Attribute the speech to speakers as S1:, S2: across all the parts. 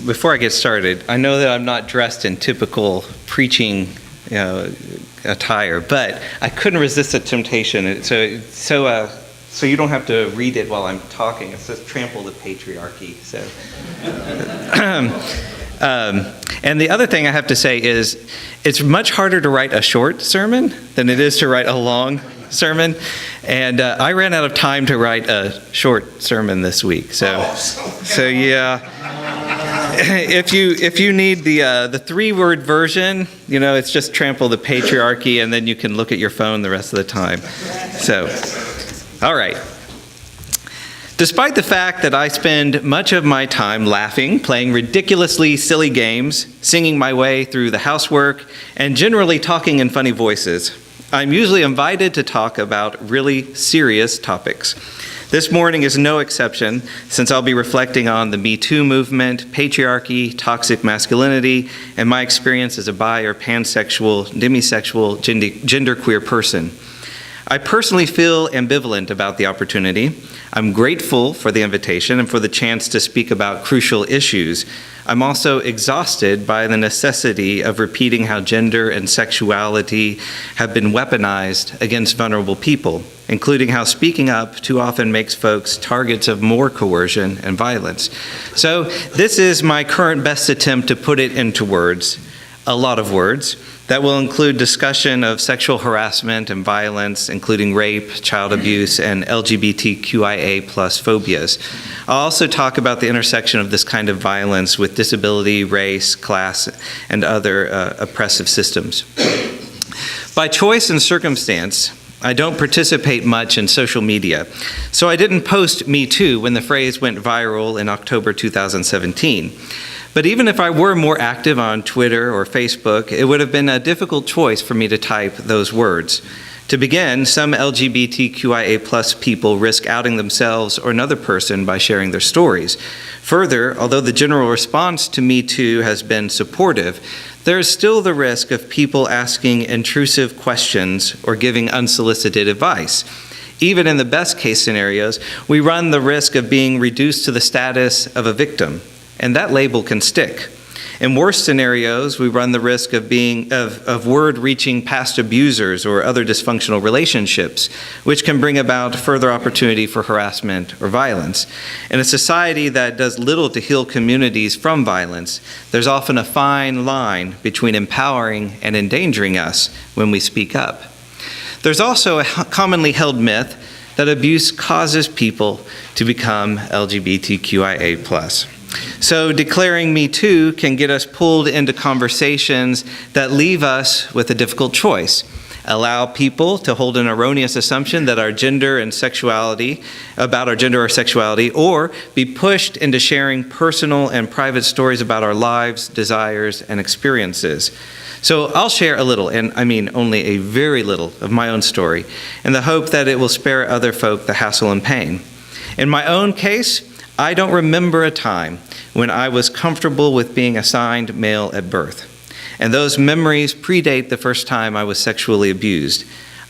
S1: before I get started, I know that I'm not dressed in typical preaching attire, but I couldn't resist the temptation. So you don't have to read it while I'm talking. It says trample the patriarchy. So, and the other thing I have to say is it's much harder to write a short sermon than it is to write a long sermon. And I ran out of time to write a short sermon this week. So yeah. If you need the 3-word version, it's just trample the patriarchy, and then you can look at your phone the rest of the time. So, all right. Despite the fact that I spend much of my time laughing, playing ridiculously silly games, singing my way through the housework, and generally talking in funny voices, I'm usually invited to talk about really serious topics. This morning is no exception, since I'll be reflecting on the MeToo movement, patriarchy, toxic masculinity, and my experience as a bi or pansexual, demisexual, genderqueer person. I personally feel ambivalent about the opportunity. I'm grateful for the invitation and for the chance to speak about crucial issues. I'm also exhausted by the necessity of repeating how gender and sexuality have been weaponized against vulnerable people, including how speaking up too often makes folks targets of more coercion and violence. So this is my current best attempt to put it into words, a lot of words, that will include discussion of sexual harassment and violence, including rape, child abuse, and LGBTQIA plus phobias. I'll also talk about the intersection of this kind of violence with disability, race, class, and other oppressive systems. By choice and circumstance, I don't participate much in social media, so I didn't post Me Too when the phrase went viral in October 2017. But even if I were more active on Twitter or Facebook, it would have been a difficult choice for me to type those words. To begin, some LGBTQIA plus people risk outing themselves or another person by sharing their stories. Further, although the general response to Me Too has been supportive, there is still the risk of people asking intrusive questions or giving unsolicited advice. Even in the best case scenarios, we run the risk of being reduced to the status of a victim, and that label can stick. In worse scenarios, we run the risk of word reaching past abusers or other dysfunctional relationships, which can bring about further opportunity for harassment or violence. In a society that does little to heal communities from violence, there's often a fine line between empowering and endangering us when we speak up. There's also a commonly held myth that abuse causes people to become LGBTQIA+. So declaring Me Too can get us pulled into conversations that leave us with a difficult choice. Allow people to hold an erroneous assumption that our gender or sexuality, or be pushed into sharing personal and private stories about our lives, desires, and experiences. So I'll share a little, and I mean only a very little, of my own story, in the hope that it will spare other folk the hassle and pain. In my own case, I don't remember a time when I was comfortable with being assigned male at birth, and those memories predate the first time I was sexually abused.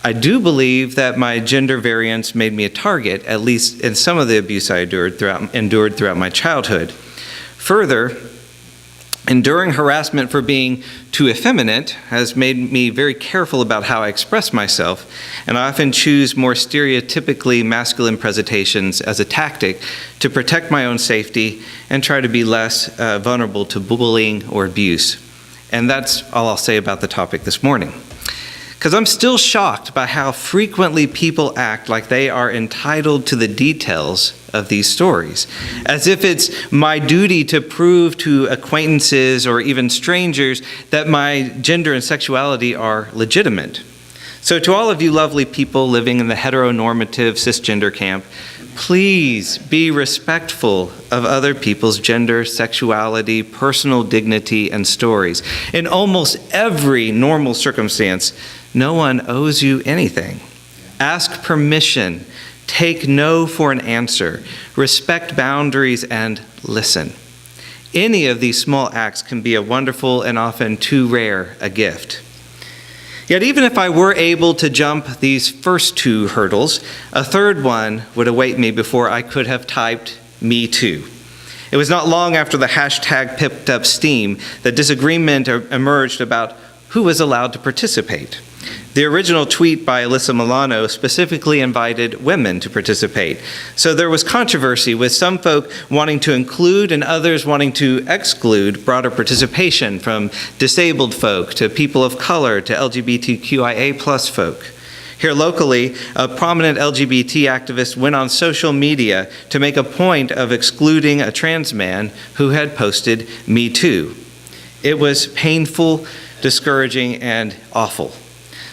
S1: I do believe that my gender variance made me a target, at least in some of the abuse I endured throughout my childhood. Further, enduring harassment for being too effeminate has made me very careful about how I express myself, and I often choose more stereotypically masculine presentations as a tactic to protect my own safety and try to be less vulnerable to bullying or abuse. And that's all I'll say about the topic this morning. Because I'm still shocked by how frequently people act like they are entitled to the details of these stories, as if it's my duty to prove to acquaintances or even strangers that my gender and sexuality are legitimate. So to all of you lovely people living in the heteronormative cisgender camp, please be respectful of other people's gender, sexuality, personal dignity, and stories. In almost every normal circumstance, no one owes you anything. Ask permission. Take no for an answer. Respect boundaries and listen. Any of these small acts can be a wonderful and often too rare a gift. Yet even if I were able to jump these first two hurdles, a third one would await me before I could have typed Me Too. It was not long after the hashtag picked up steam that disagreement emerged about who was allowed to participate. The original tweet by Alyssa Milano specifically invited women to participate. So there was controversy, with some folk wanting to include and others wanting to exclude broader participation, from disabled folk to people of color to LGBTQIA plus folk. Here locally, a prominent LGBT activist went on social media to make a point of excluding a trans man who had posted MeToo. It was painful, discouraging, and awful.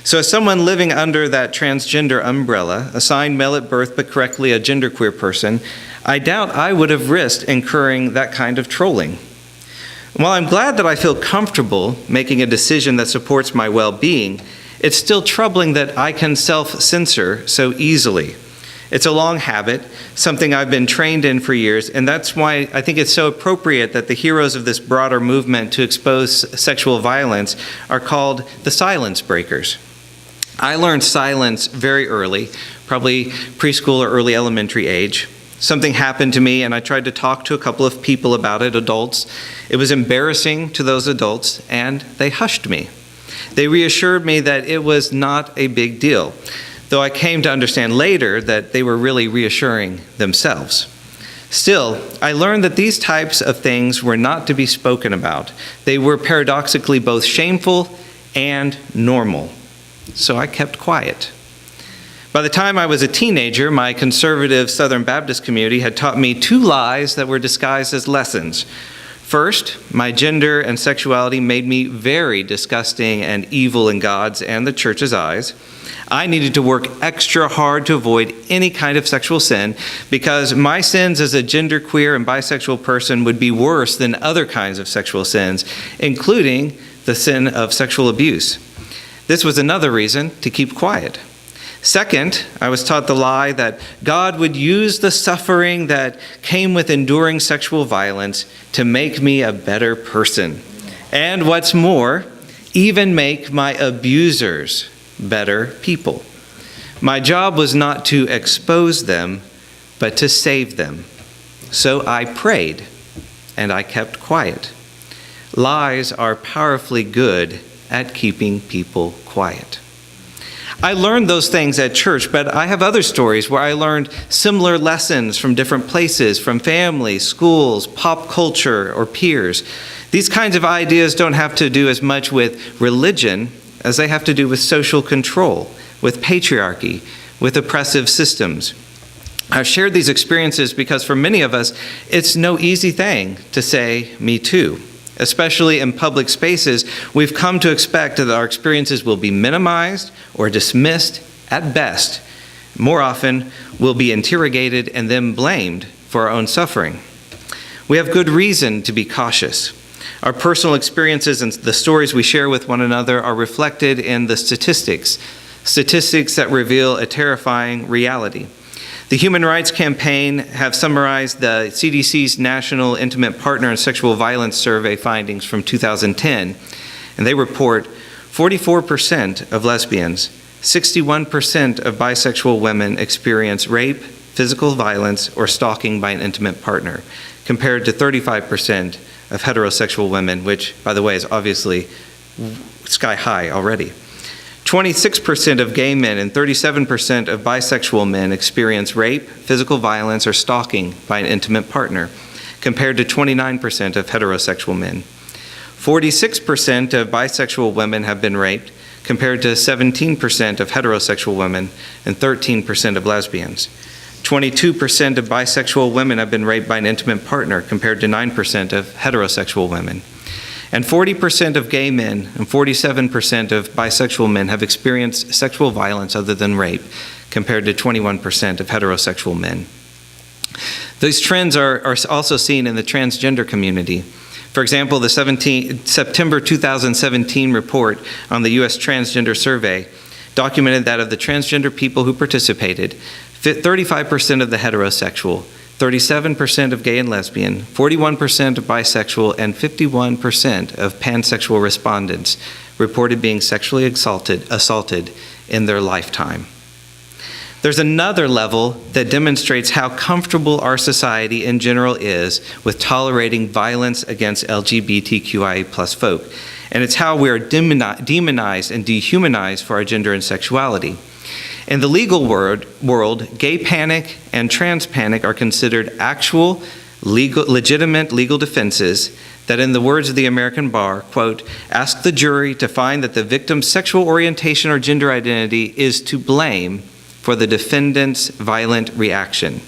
S1: So as someone living under that transgender umbrella, assigned male at birth but correctly a genderqueer person, I doubt I would have risked incurring that kind of trolling. While I'm glad that I feel comfortable making a decision that supports my well-being, it's still troubling that I can self-censor so easily. It's a long habit, something I've been trained in for years, and that's why I think it's so appropriate that the heroes of this broader movement to expose sexual violence are called the silence breakers. I learned silence very early, probably preschool or early elementary age. Something happened to me, and I tried to talk to a couple of people about it, adults. It was embarrassing to those adults, and they hushed me. They reassured me that it was not a big deal, though I came to understand later that they were really reassuring themselves. Still, I learned that these types of things were not to be spoken about. They were paradoxically both shameful and normal. So I kept quiet. By the time I was a teenager, my conservative Southern Baptist community had taught me two lies that were disguised as lessons. First, my gender and sexuality made me very disgusting and evil in God's and the church's eyes. I needed to work extra hard to avoid any kind of sexual sin, because my sins as a genderqueer and bisexual person would be worse than other kinds of sexual sins, including the sin of sexual abuse. This was another reason to keep quiet. Second, I was taught the lie that God would use the suffering that came with enduring sexual violence to make me a better person. And what's more, even make my abusers better people. My job was not to expose them, but to save them. So I prayed, and I kept quiet. Lies are powerfully good at keeping people quiet. I learned those things at church, but I have other stories where I learned similar lessons from different places, from families, schools, pop culture, or peers. These kinds of ideas don't have to do as much with religion as they have to do with social control, with patriarchy, with oppressive systems. I've shared these experiences because for many of us, it's no easy thing to say, "Me too." Especially in public spaces, we've come to expect that our experiences will be minimized or dismissed at best. More often, we'll be interrogated and then blamed for our own suffering. We have good reason to be cautious. Our personal experiences and the stories we share with one another are reflected in the statistics that reveal a terrifying reality. The Human Rights Campaign have summarized the CDC's National Intimate Partner and Sexual Violence Survey findings from 2010, and they report 44% of lesbians, 61% of bisexual women experience rape, physical violence, or stalking by an intimate partner, compared to 35% of heterosexual women, which, by the way, is obviously sky high already. 26% of gay men and 37% of bisexual men experience rape, physical violence, or stalking by an intimate partner, compared to 29% of heterosexual men. 46% of bisexual women have been raped, compared to 17% of heterosexual women and 13% of lesbians. 22% of bisexual women have been raped by an intimate partner, compared to 9% of heterosexual women. And 40% of gay men and 47% of bisexual men have experienced sexual violence other than rape, compared to 21% of heterosexual men. These trends are also seen in the transgender community. For example, the September 2017 report on the U.S. Transgender Survey documented that of the transgender people who participated, 35% of the heterosexual, 37% of gay and lesbian, 41% of bisexual, and 51% of pansexual respondents reported being sexually assaulted in their lifetime. there's another level that demonstrates how comfortable our society in general is with tolerating violence against LGBTQIA plus folk. And it's how we are demonized and dehumanized for our gender and sexuality. In the legal world, gay panic and trans panic are considered actual, legitimate legal defenses that, in the words of the American bar, quote, ask the jury to find that the victim's sexual orientation or gender identity is to blame for the defendant's violent reaction.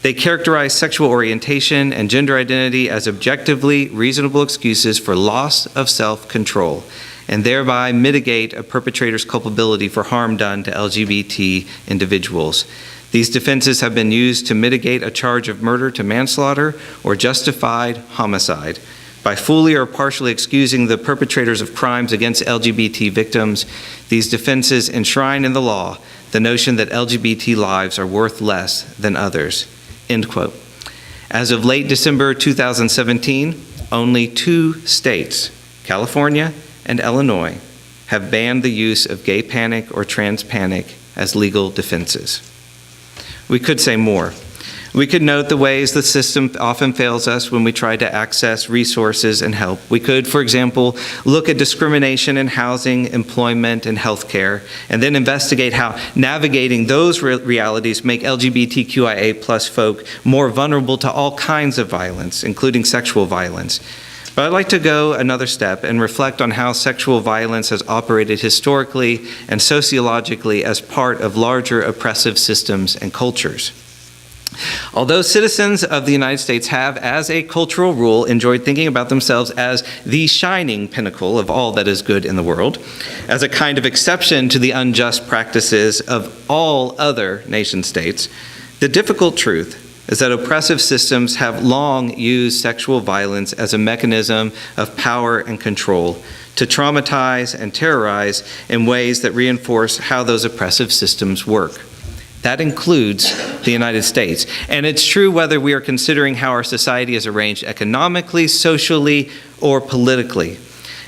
S1: They characterize sexual orientation and gender identity as objectively reasonable excuses for loss of self-control, and thereby mitigate a perpetrator's culpability for harm done to LGBT individuals. These defenses have been used to mitigate a charge of murder to manslaughter or justified homicide. By fully or partially excusing the perpetrators of crimes against LGBT victims, these defenses enshrine in the law the notion that LGBT lives are worth less than others. End quote. As of late December 2017, only 2 states, California and Illinois, have banned the use of gay panic or trans panic as legal defenses. We could say more. We could note the ways the system often fails us when we try to access resources and help. We could, for example, look at discrimination in housing, employment, and healthcare, and then investigate how navigating those realities make LGBTQIA plus folk more vulnerable to all kinds of violence, including sexual violence. But I'd like to go another step and reflect on how sexual violence has operated historically and sociologically as part of larger oppressive systems and cultures. Although citizens of the United States have, as a cultural rule, enjoyed thinking about themselves as the shining pinnacle of all that is good in the world, as a kind of exception to the unjust practices of all other nation states, the difficult truth is that oppressive systems have long used sexual violence as a mechanism of power and control to traumatize and terrorize in ways that reinforce how those oppressive systems work. That includes the United States. And it's true whether we are considering how our society is arranged economically, socially, or politically.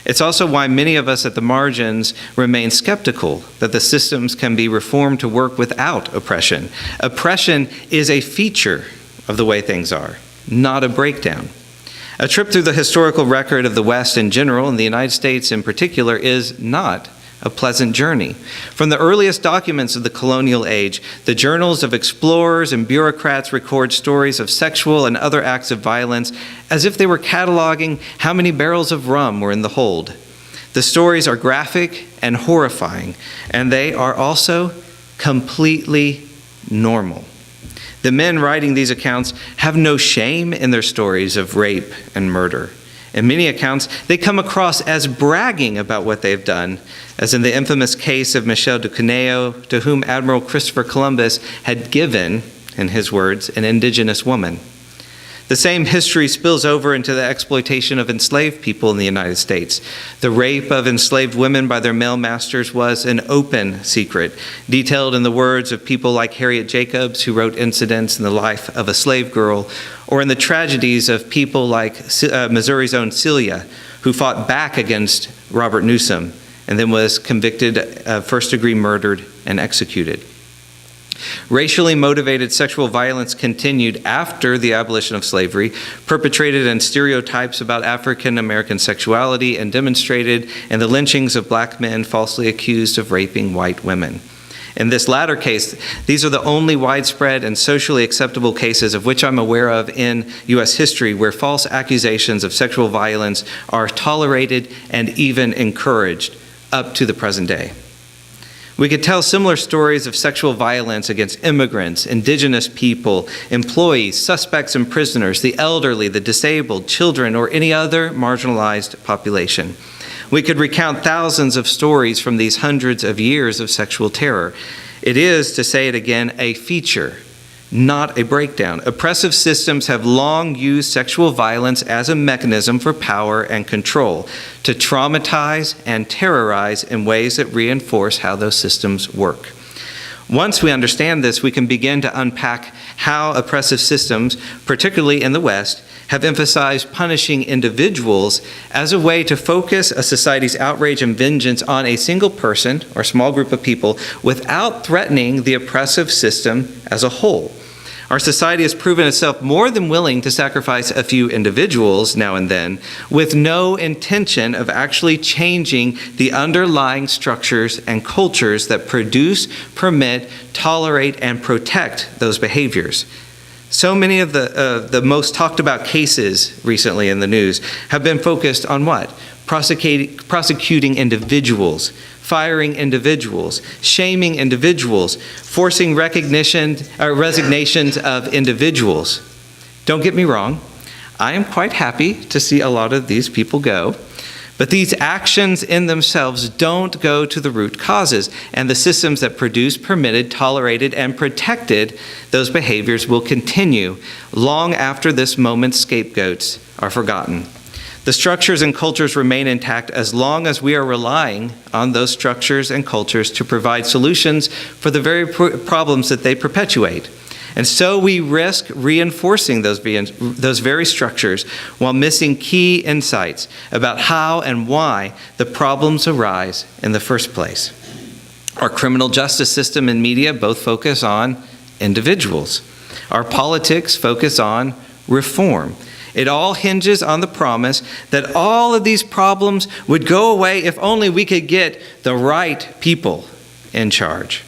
S1: It's also why many of us at the margins remain skeptical that the systems can be reformed to work without oppression. Oppression is a feature of the way things are, not a breakdown. A trip through the historical record of the West in general, and the United States in particular, is not a pleasant journey. From the earliest documents of the colonial age, the journals of explorers and bureaucrats record stories of sexual and other acts of violence as if they were cataloging how many barrels of rum were in the hold. The stories are graphic and horrifying, and they are also completely normal. The men writing these accounts have no shame in their stories of rape and murder. In many accounts, they come across as bragging about what they've done, as in the infamous case of Michel de Cuneo, to whom Admiral Christopher Columbus had given, in his words, an indigenous woman. The same history spills over into the exploitation of enslaved people in the United States. The rape of enslaved women by their male masters was an open secret, detailed in the words of people like Harriet Jacobs, who wrote incidents in the life of a slave girl, or in the tragedies of people like Missouri's own Celia, who fought back against Robert Newsom and then was convicted of first-degree murder and executed. Racially motivated sexual violence continued after the abolition of slavery, perpetrated in stereotypes about African American sexuality and demonstrated in the lynchings of black men falsely accused of raping white women. In this latter case, these are the only widespread and socially acceptable cases of which I'm aware of in U.S. history where false accusations of sexual violence are tolerated and even encouraged up to the present day. We could tell similar stories of sexual violence against immigrants, indigenous people, employees, suspects and prisoners, the elderly, the disabled, children, or any other marginalized population. We could recount thousands of stories from these hundreds of years of sexual terror. It is, to say it again, a feature, not a breakdown. Oppressive systems have long used sexual violence as a mechanism for power and control, to traumatize and terrorize in ways that reinforce how those systems work. Once we understand this, we can begin to unpack how oppressive systems, particularly in the West, have emphasized punishing individuals as a way to focus a society's outrage and vengeance on a single person or small group of people without threatening the oppressive system as a whole. Our society has proven itself more than willing to sacrifice a few individuals now and then, with no intention of actually changing the underlying structures and cultures that produce, permit, tolerate, and protect those behaviors. So many of the most talked about cases recently in the news have been focused on what? Prosecuting individuals, firing individuals, shaming individuals, forcing resignations of individuals. Don't get me wrong, I am quite happy to see a lot of these people go, but these actions in themselves don't go to the root causes, and the systems that produce, permitted, tolerated, and protected those behaviors will continue long after this moment's scapegoats are forgotten. The structures and cultures remain intact as long as we are relying on those structures and cultures to provide solutions for the very problems that they perpetuate. And so we risk reinforcing those very structures while missing key insights about how and why the problems arise in the first place. Our criminal justice system and media both focus on individuals. Our politics focus on reform. It all hinges on the promise that all of these problems would go away if only we could get the right people in charge.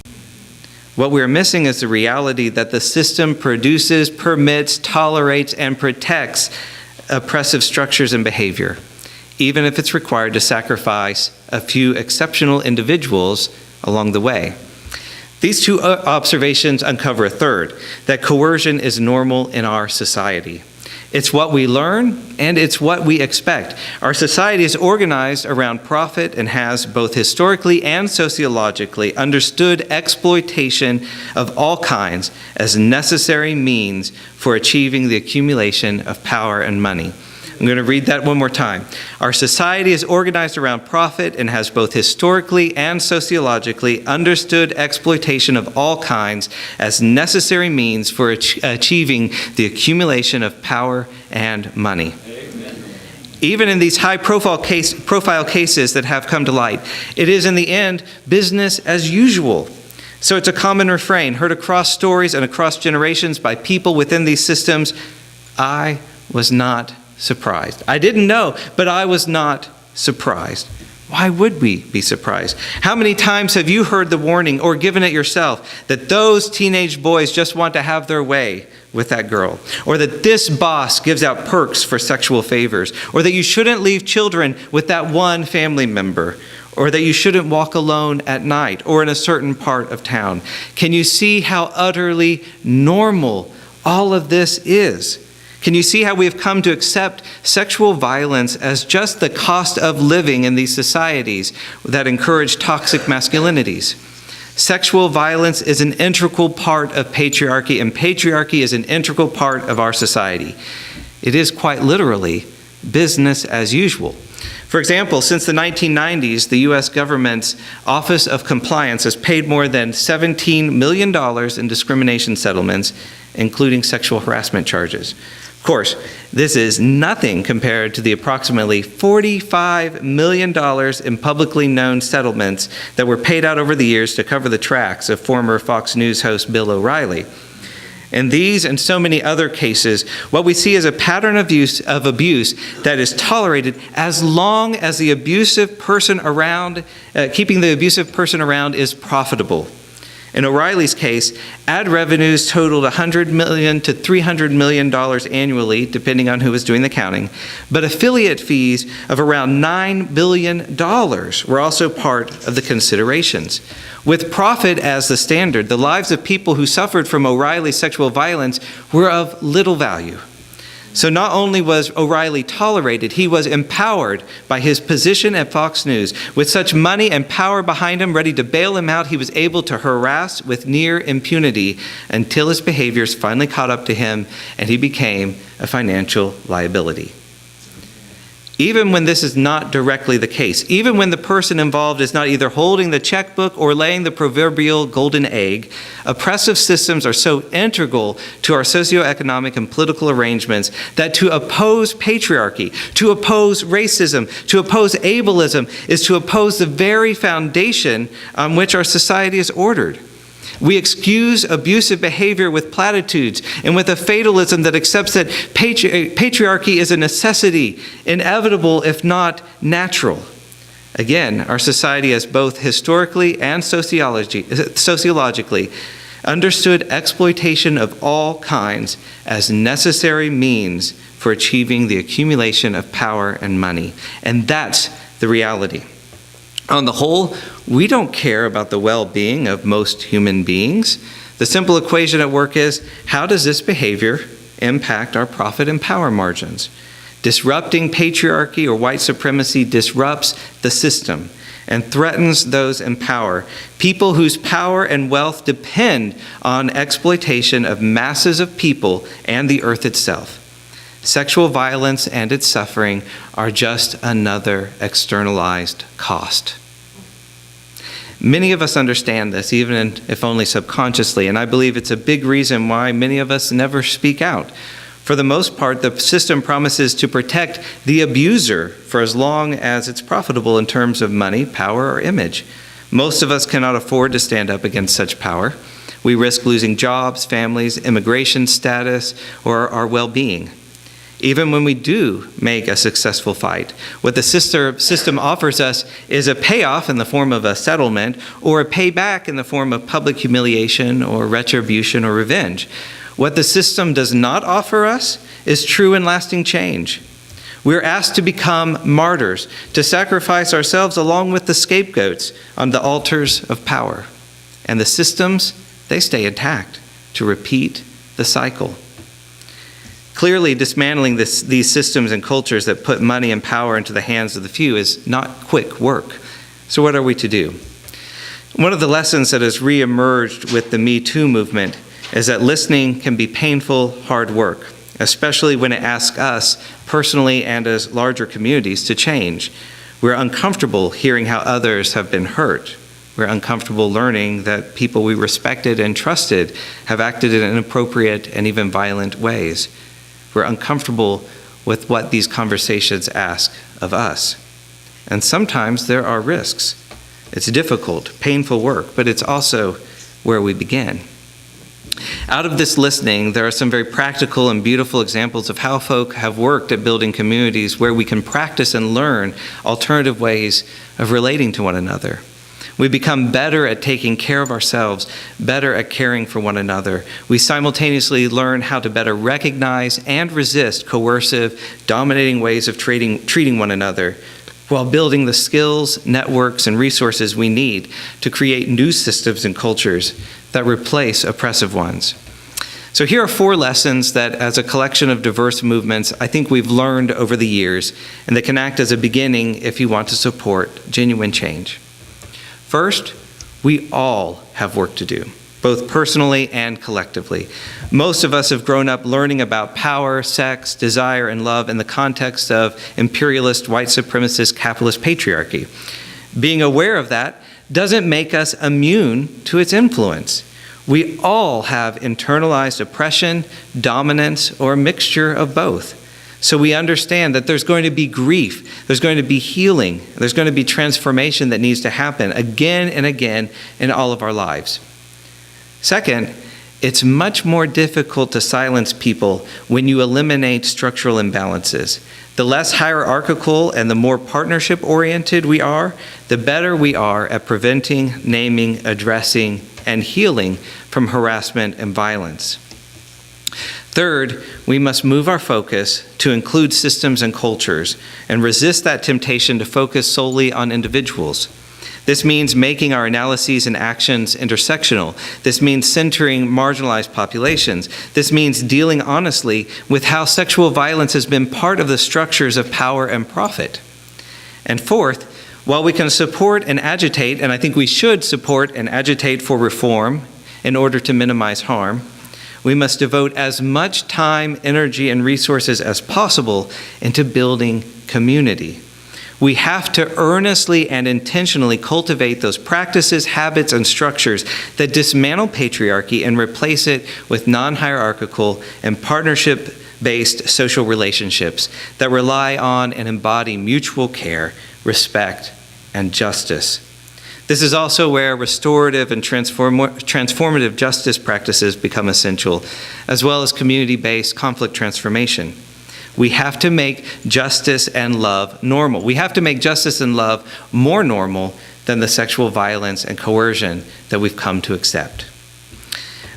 S1: What we're missing is the reality that the system produces, permits, tolerates, and protects oppressive structures and behavior, even if it's required to sacrifice a few exceptional individuals along the way. These two observations uncover a third, that coercion is normal in our society. It's what we learn, and it's what we expect. Our society is organized around profit and has, both historically and sociologically, understood exploitation of all kinds as necessary means for achieving the accumulation of power and money. I'm going to read that one more time. Our society is organized around profit and has both historically and sociologically understood exploitation of all kinds as necessary means for achieving the accumulation of power and money. Amen. Even in these high-profile cases that have come to light, it is in the end business as usual. So it's a common refrain heard across stories and across generations by people within these systems. I was not surprised. I didn't know, but I was not surprised. Why would we be surprised? How many times have you heard the warning or given it yourself that those teenage boys just want to have their way with that girl? Or that this boss gives out perks for sexual favors? Or that you shouldn't leave children with that one family member? Or that you shouldn't walk alone at night or in a certain part of town? Can you see how utterly normal all of this is? Can you see how we have come to accept sexual violence as just the cost of living in these societies that encourage toxic masculinities? Sexual violence is an integral part of patriarchy, and patriarchy is an integral part of our society. It is quite literally business as usual. For example, since the 1990s, the U.S. government's Office of Compliance has paid more than $17 million in discrimination settlements, including sexual harassment charges. Of course, this is nothing compared to the approximately $45 million in publicly known settlements that were paid out over the years to cover the tracks of former Fox News host Bill O'Reilly. In these and so many other cases, what we see is a pattern of abuse that is tolerated as long as the abusive person around, keeping the abusive person around is profitable. In O'Reilly's case, ad revenues totaled $100 million to $300 million annually, depending on who was doing the counting, but affiliate fees of around $9 billion were also part of the considerations. With profit as the standard, the lives of people who suffered from O'Reilly's sexual violence were of little value. So not only was O'Reilly tolerated, he was empowered by his position at Fox News. With such money and power behind him, ready to bail him out, he was able to harass with near impunity until his behaviors finally caught up to him and he became a financial liability. even when this is not directly the case, even when the person involved is not either holding the checkbook or laying the proverbial golden egg, oppressive systems are so integral to our socioeconomic and political arrangements that to oppose patriarchy, to oppose racism, to oppose ableism is to oppose the very foundation on which our society is ordered. We excuse abusive behavior with platitudes and with a fatalism that accepts that patriarchy is a necessity, inevitable if not natural. Again, our society has both historically and sociologically understood exploitation of all kinds as necessary means for achieving the accumulation of power and money. And that's the reality. On the whole, we don't care about the well-being of most human beings. The simple equation at work is, how does this behavior impact our profit and power margins? Disrupting patriarchy or white supremacy disrupts the system and threatens those in power, people whose power and wealth depend on exploitation of masses of people and the earth itself. Sexual violence and its suffering are just another externalized cost. Many of us understand this, even if only subconsciously, and I believe it's a big reason why many of us never speak out. For the most part, the system promises to protect the abuser for as long as it's profitable in terms of money, power, or image. Most of us cannot afford to stand up against such power. We risk losing jobs, families, immigration status, or our well-being. Even when we do make a successful fight, what the system offers us is a payoff in the form of a settlement or a payback in the form of public humiliation or retribution or revenge. What the system does not offer us is true and lasting change. We're asked to become martyrs, to sacrifice ourselves along with the scapegoats on the altars of power. And the systems, they stay intact to repeat the cycle. Clearly, dismantling these systems and cultures that put money and power into the hands of the few is not quick work. So what are we to do? One of the lessons that has reemerged with the MeToo movement is that listening can be painful, hard work, especially when it asks us personally and as larger communities to change. We're uncomfortable hearing how others have been hurt. We're uncomfortable learning that people we respected and trusted have acted in inappropriate and even violent ways. We're uncomfortable with what these conversations ask of us. And sometimes there are risks. It's difficult, painful work, but it's also where we begin. Out of this listening, there are some very practical and beautiful examples of how folk have worked at building communities where we can practice and learn alternative ways of relating to one another. We become better at taking care of ourselves, better at caring for one another. We simultaneously learn how to better recognize and resist coercive, dominating ways of treating one another, while building the skills, networks, and resources we need to create new systems and cultures that replace oppressive ones. So here are 4 lessons that, as a collection of diverse movements, I think we've learned over the years, and that can act as a beginning if you want to support genuine change. First, we all have work to do, both personally and collectively. Most of us have grown up learning about power, sex, desire, and love in the context of imperialist, white supremacist, capitalist patriarchy. Being aware of that doesn't make us immune to its influence. We all have internalized oppression, dominance, or a mixture of both. So we understand that there's going to be grief, there's going to be healing, there's going to be transformation that needs to happen again and again in all of our lives. Second, it's much more difficult to silence people when you eliminate structural imbalances. The less hierarchical and the more partnership-oriented we are, the better we are at preventing, naming, addressing, and healing from harassment and violence. Third, we must move our focus to include systems and cultures and resist that temptation to focus solely on individuals. This means making our analyses and actions intersectional. This means centering marginalized populations. This means dealing honestly with how sexual violence has been part of the structures of power and profit. And fourth, while we can support and agitate, and I think we should support and agitate for reform in order to minimize harm, We must devote as much time, energy, and resources as possible into building community. We have to earnestly and intentionally cultivate those practices, habits, and structures that dismantle patriarchy and replace it with non-hierarchical and partnership-based social relationships that rely on and embody mutual care, respect, and justice. This is also where restorative and transformative justice practices become essential, as well as community-based conflict transformation. We have to make justice and love normal. We have to make justice and love more normal than the sexual violence and coercion that we've come to accept.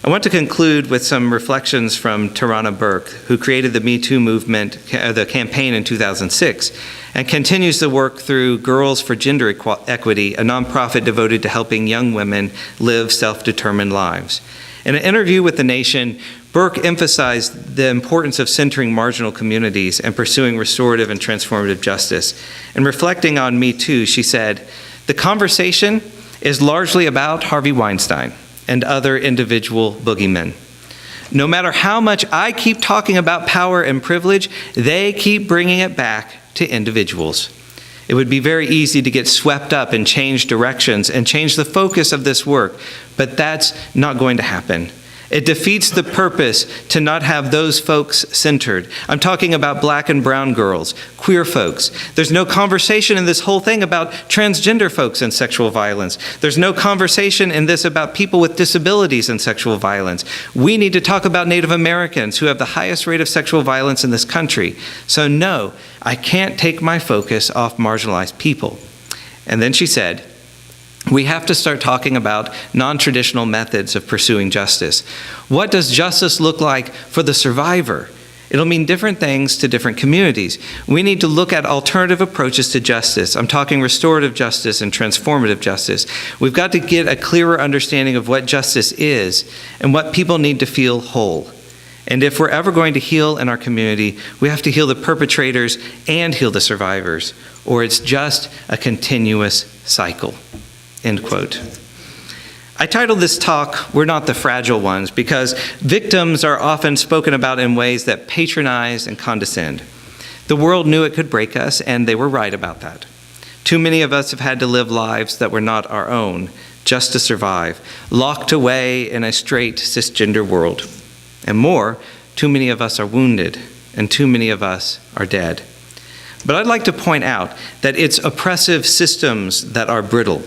S1: I want to conclude with some reflections from Tarana Burke, who created the MeToo movement, the campaign in 2006, and continues the work through Girls for Gender Equity, a nonprofit devoted to helping young women live self-determined lives. In an interview with The Nation, Burke emphasized the importance of centering marginal communities and pursuing restorative and transformative justice. And reflecting on Me Too, she said, "The conversation is largely about Harvey Weinstein and other individual boogeymen. No matter how much I keep talking about power and privilege, they keep bringing it back to individuals. It would be very easy to get swept up and change directions and change the focus of this work, but that's not going to happen. It defeats the purpose to not have those folks centered. I'm talking about black and brown girls, queer folks. There's no conversation in this whole thing about transgender folks and sexual violence. There's no conversation in this about people with disabilities and sexual violence. We need to talk about Native Americans who have the highest rate of sexual violence in this country. So no, I can't take my focus off marginalized people." And then she said, "We have to start talking about non-traditional methods of pursuing justice. What does justice look like for the survivor? It'll mean different things to different communities. We need to look at alternative approaches to justice. I'm talking restorative justice and transformative justice. We've got to get a clearer understanding of what justice is and what people need to feel whole. And if we're ever going to heal in our community, we have to heal the perpetrators and heal the survivors, or it's just a continuous cycle." End quote. I titled this talk, "We're Not the Fragile Ones," because victims are often spoken about in ways that patronize and condescend. The world knew it could break us, and they were right about that. Too many of us have had to live lives that were not our own, just to survive, locked away in a straight cisgender world. And more, too many of us are wounded, and too many of us are dead. But I'd like to point out that it's oppressive systems that are brittle,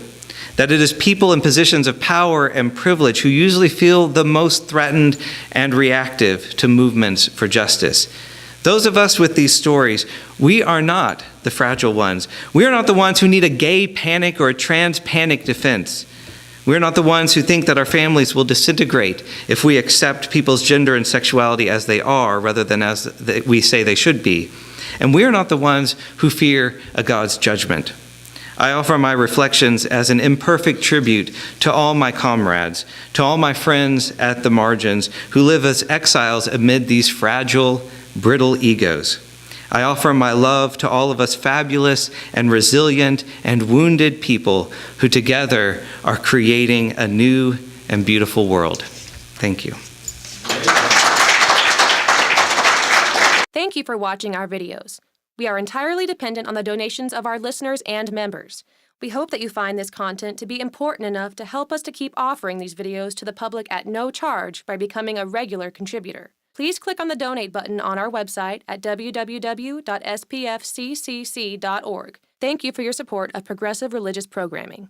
S1: that it is people in positions of power and privilege who usually feel the most threatened and reactive to movements for justice. Those of us with these stories, we are not the fragile ones. We are not the ones who need a gay panic or a trans panic defense. We're not the ones who think that our families will disintegrate if we accept people's gender and sexuality as they are rather than as we say they should be. And we're not the ones who fear a God's judgment. I offer my reflections as an imperfect tribute to all my comrades, to all my friends at the margins who live as exiles amid these fragile, brittle egos. I offer my love to all of us fabulous and resilient and wounded people who together are creating a new and beautiful world. Thank you.
S2: Thank you for watching our videos. We are entirely dependent on the donations of our listeners and members. We hope that you find this content to be important enough to help us to keep offering these videos to the public at no charge by becoming a regular contributor. Please click on the donate button on our website at www.spfccc.org. Thank you for your support of progressive religious programming.